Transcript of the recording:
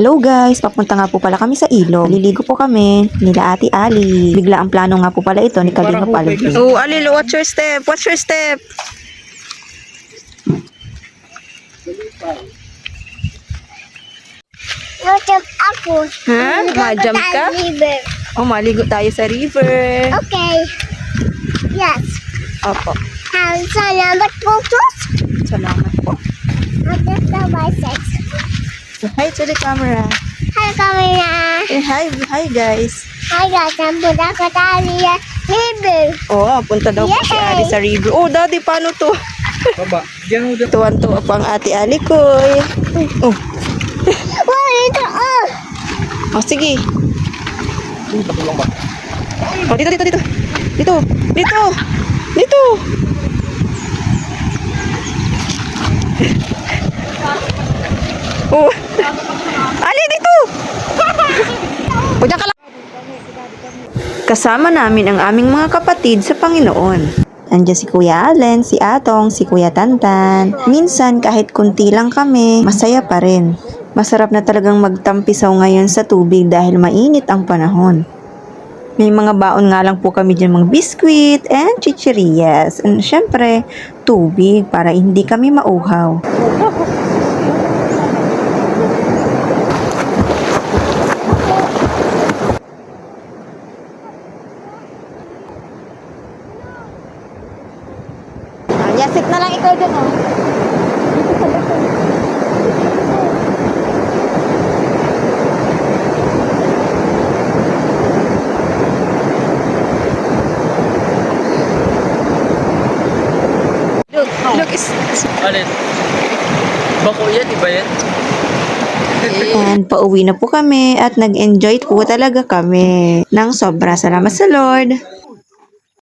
Hello guys, papunta nga po pala kami sa ilog. Liligo po kami nila Ate Ali. Bigla ang plano nga po pala ito ni Kalinga Alvin. Oh, Ali, watch your step. Watch your step. Jump ako. Ha? Ma-jump ka? River. Oh, maligo tayo sa river. Okay. Yes. Opo. Salamat po, Sus. Salamat po. That's the biceps. Hi to the camera. Hi, Kamina. Hi guys. Hi, guys. Ang punta ko tayo sa river. Oh, punta daw po si Yay! Ali sa river. Oh, daddy, paano to? Baba. Diyan mo dito. Tuwan-tuwa pa ang Ate Ali ko. Oh, Wow, ito, oh. oh sige. Patulong ba? Oh, dito. Dito. Oh. Ali, dito. O, diyan ka lang. Kasama namin ang aming mga kapatid sa Panginoon. Andiyan si Kuya Allen, si Atong, si Kuya Tantan. Minsan kahit kunti lang kami, masaya pa rin. Masarap na talagang magtampisaw ngayon sa tubig dahil mainit ang panahon. May mga baon nga lang po kami dyan, mga biskwit and chichirias. And syempre, tubig para hindi kami mauhaw. Yasit na lang ikaw dyan, oh. Look, Alin? Bako yan, iba yan? And pauwi na po kami at nag-enjoy po talaga kami ng sobra. Salamat sa Lord.